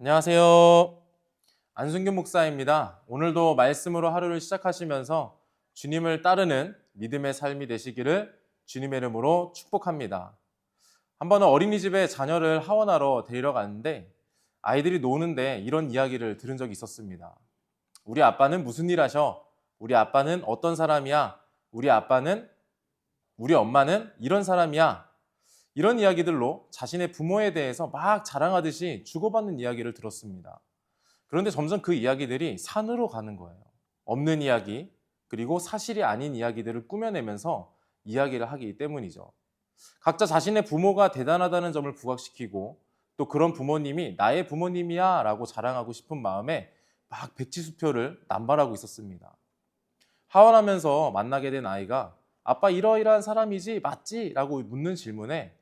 안녕하세요. 안순균 목사입니다. 오늘도 말씀으로 하루를 시작하시면서 주님을 따르는 믿음의 삶이 되시기를 주님의 이름으로 축복합니다. 한 번은 어린이집에 자녀를 하원하러 데리러 갔는데 아이들이 노는데 이런 이야기를 들은 적이 있었습니다. 우리 아빠는 무슨 일 하셔? 우리 아빠는 어떤 사람이야? 우리 엄마는 이런 사람이야. 이런 이야기들로 자신의 부모에 대해서 막 자랑하듯이 주고받는 이야기를 들었습니다. 그런데 점점 그 이야기들이 산으로 가는 거예요. 없는 이야기, 그리고 사실이 아닌 이야기들을 꾸며내면서 이야기를 하기 때문이죠. 각자 자신의 부모가 대단하다는 점을 부각시키고 또 그런 부모님이 나의 부모님이야 라고 자랑하고 싶은 마음에 막 백지수표를 남발하고 있었습니다. 하원하면서 만나게 된 아이가 아빠 이러이러한 사람이지 맞지? 라고 묻는 질문에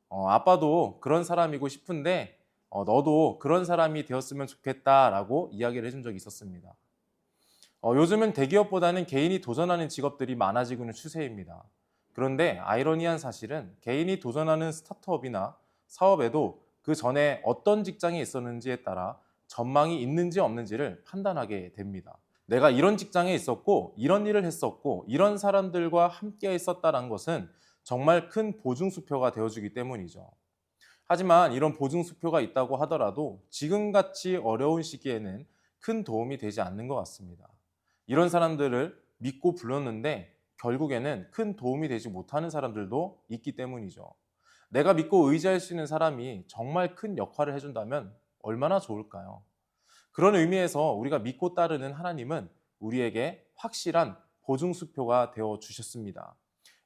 아빠도 그런 사람이고 싶은데 너도 그런 사람이 되었으면 좋겠다라고 이야기를 해준 적이 있었습니다. 요즘은 대기업보다는 개인이 도전하는 직업들이 많아지고 있는 추세입니다. 그런데 아이러니한 사실은 개인이 도전하는 스타트업이나 사업에도 그 전에 어떤 직장에 있었는지에 따라 전망이 있는지 없는지를 판단하게 됩니다. 내가 이런 직장에 있었고 이런 일을 했었고 이런 사람들과 함께 있었다는 것은 정말 큰 보증수표가 되어주기 때문이죠. 하지만 이런 보증수표가 있다고 하더라도 지금같이 어려운 시기에는 큰 도움이 되지 않는 것 같습니다. 이런 사람들을 믿고 불렀는데 결국에는 큰 도움이 되지 못하는 사람들도 있기 때문이죠. 내가 믿고 의지할 수 있는 사람이 정말 큰 역할을 해준다면 얼마나 좋을까요? 그런 의미에서 우리가 믿고 따르는 하나님은 우리에게 확실한 보증수표가 되어 주셨습니다.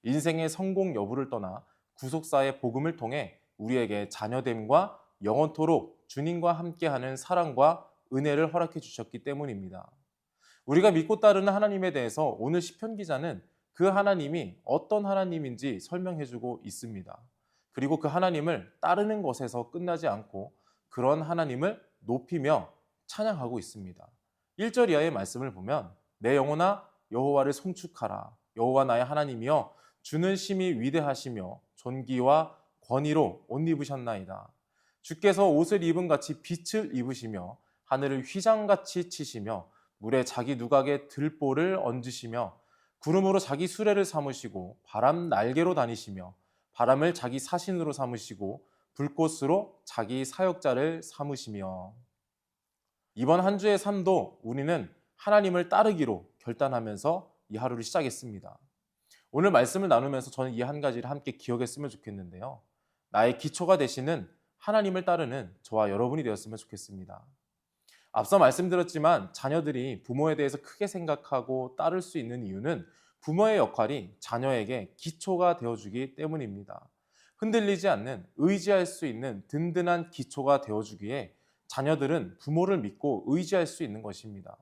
인생의 성공 여부를 떠나 구속사의 복음을 통해 우리에게 자녀됨과 영원토록 주님과 함께하는 사랑과 은혜를 허락해 주셨기 때문입니다. 우리가 믿고 따르는 하나님에 대해서 오늘 시편 기자는 그 하나님이 어떤 하나님인지 설명해 주고 있습니다. 그리고 그 하나님을 따르는 것에서 끝나지 않고 그런 하나님을 높이며 찬양하고 있습니다. 1절 이하의 말씀을 보면 내 영혼아 여호와를 송축하라. 여호와 나의 하나님이여 주는 심히 위대하시며 존귀와 권위로 옷 입으셨나이다. 주께서 옷을 입은 같이 빛을 입으시며 하늘을 휘장같이 치시며 물에 자기 누각에 들보를 얹으시며 구름으로 자기 수레를 삼으시고 바람 날개로 다니시며 바람을 자기 사신으로 삼으시고 불꽃으로 자기 사역자를 삼으시며. 이번 한 주의 삶도 우리는 하나님을 따르기로 결단하면서 이 하루를 시작했습니다. 오늘 말씀을 나누면서 저는 이 한 가지를 함께 기억했으면 좋겠는데요. 나의 기초가 되시는 하나님을 따르는 저와 여러분이 되었으면 좋겠습니다. 앞서 말씀드렸지만 자녀들이 부모에 대해서 크게 생각하고 따를 수 있는 이유는 부모의 역할이 자녀에게 기초가 되어주기 때문입니다. 흔들리지 않는 의지할 수 있는 든든한 기초가 되어주기에 자녀들은 부모를 믿고 의지할 수 있는 것입니다.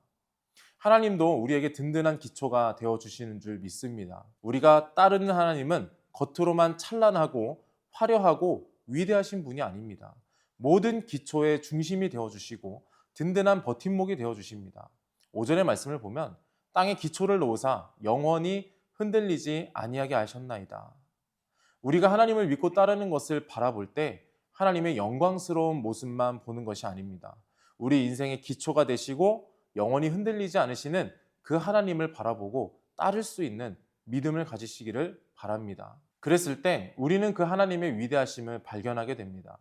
하나님도 우리에게 든든한 기초가 되어주시는 줄 믿습니다. 우리가 따르는 하나님은 겉으로만 찬란하고 화려하고 위대하신 분이 아닙니다. 모든 기초의 중심이 되어주시고 든든한 버팀목이 되어주십니다. 5절의 말씀을 보면 땅에 기초를 놓으사 영원히 흔들리지 아니하게 하셨나이다. 우리가 하나님을 믿고 따르는 것을 바라볼 때 하나님의 영광스러운 모습만 보는 것이 아닙니다. 우리 인생의 기초가 되시고 영원히 흔들리지 않으시는 그 하나님을 바라보고 따를 수 있는 믿음을 가지시기를 바랍니다. 그랬을 때 우리는 그 하나님의 위대하심을 발견하게 됩니다.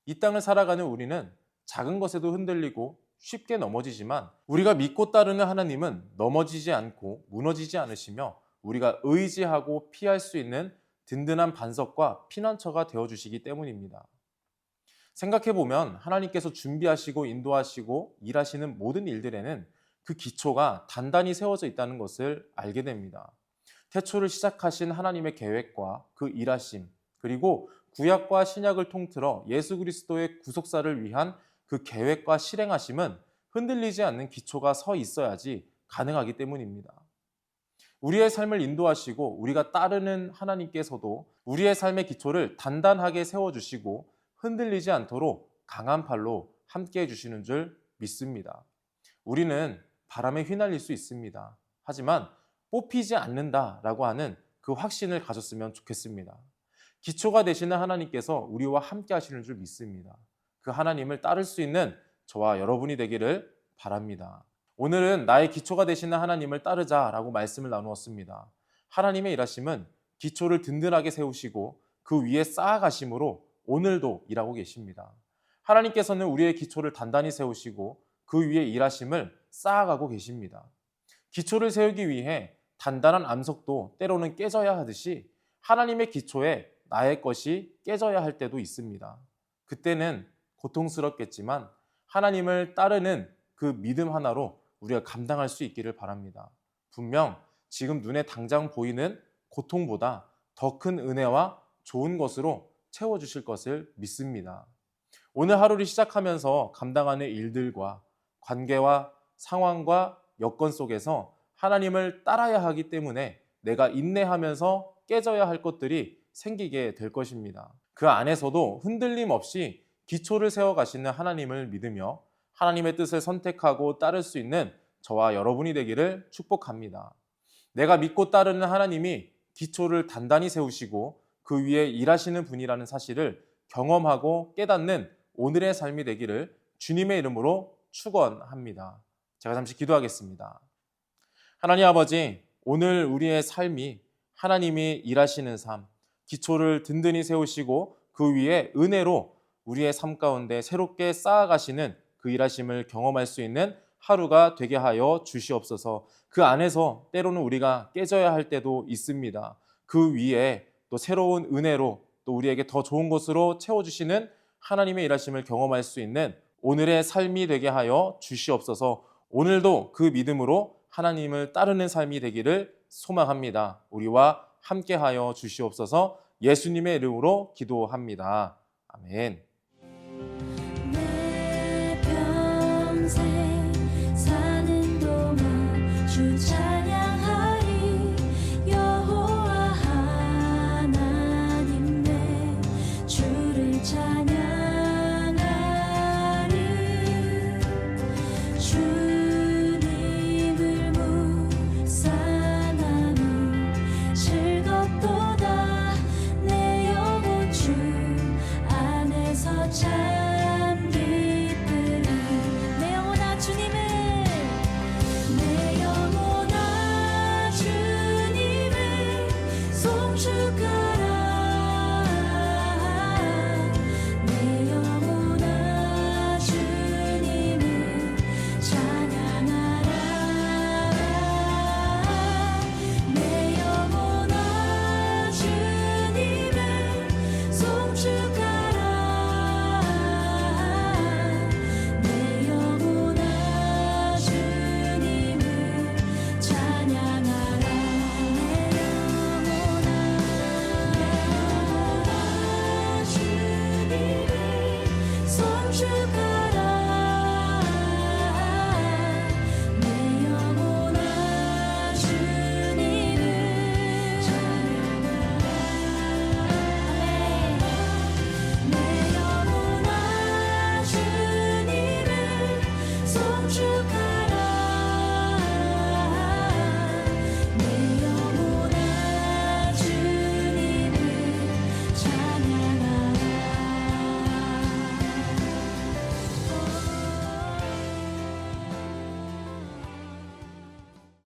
이 땅을 살아가는 우리는 작은 것에도 흔들리고 쉽게 넘어지지만 우리가 믿고 따르는 하나님은 넘어지지 않고 무너지지 않으시며 우리가 의지하고 피할 수 있는 든든한 반석과 피난처가 되어주시기 때문입니다. 생각해보면 하나님께서 준비하시고 인도하시고 일하시는 모든 일들에는 그 기초가 단단히 세워져 있다는 것을 알게 됩니다. 태초를 시작하신 하나님의 계획과 그 일하심, 그리고 구약과 신약을 통틀어 예수 그리스도의 구속사를 위한 그 계획과 실행하심은 흔들리지 않는 기초가 서 있어야지 가능하기 때문입니다. 우리의 삶을 인도하시고 우리가 따르는 하나님께서도 우리의 삶의 기초를 단단하게 세워주시고 흔들리지 않도록 강한 팔로 함께해 주시는 줄 믿습니다. 우리는 바람에 휘날릴 수 있습니다. 하지만 뽑히지 않는다라고 하는 그 확신을 가졌으면 좋겠습니다. 기초가 되시는 하나님께서 우리와 함께 하시는 줄 믿습니다. 그 하나님을 따를 수 있는 저와 여러분이 되기를 바랍니다. 오늘은 나의 기초가 되시는 하나님을 따르자라고 말씀을 나누었습니다. 하나님의 일하심은 기초를 든든하게 세우시고 그 위에 쌓아가심으로 오늘도 일하고 계십니다. 하나님께서는 우리의 기초를 단단히 세우시고 그 위에 일하심을 쌓아가고 계십니다. 기초를 세우기 위해 단단한 암석도 때로는 깨져야 하듯이 하나님의 기초에 나의 것이 깨져야 할 때도 있습니다. 그때는 고통스럽겠지만 하나님을 따르는 그 믿음 하나로 우리가 감당할 수 있기를 바랍니다. 분명 지금 눈에 당장 보이는 고통보다 더 큰 은혜와 좋은 것으로 채워주실 것을 믿습니다. 오늘 하루를 시작하면서 감당하는 일들과 관계와 상황과 여건 속에서 하나님을 따라야 하기 때문에 내가 인내하면서 깨져야 할 것들이 생기게 될 것입니다. 그 안에서도 흔들림 없이 기초를 세워가시는 하나님을 믿으며 하나님의 뜻을 선택하고 따를 수 있는 저와 여러분이 되기를 축복합니다. 내가 믿고 따르는 하나님이 기초를 단단히 세우시고 그 위에 일하시는 분이라는 사실을 경험하고 깨닫는 오늘의 삶이 되기를 주님의 이름으로 축원합니다. 제가 잠시 기도하겠습니다. 하나님 아버지, 오늘 우리의 삶이 하나님이 일하시는 삶, 기초를 든든히 세우시고 그 위에 은혜로 우리의 삶 가운데 새롭게 쌓아가시는 그 일하심을 경험할 수 있는 하루가 되게 하여 주시옵소서. 그 안에서 때로는 우리가 깨져야 할 때도 있습니다. 그 위에 또 새로운 은혜로 또 우리에게 더 좋은 것으로 채워주시는 하나님의 일하심을 경험할 수 있는 오늘의 삶이 되게 하여 주시옵소서. 오늘도 그 믿음으로 하나님을 따르는 삶이 되기를 소망합니다. 우리와 함께하여 주시옵소서. 예수님의 이름으로 기도합니다. 아멘.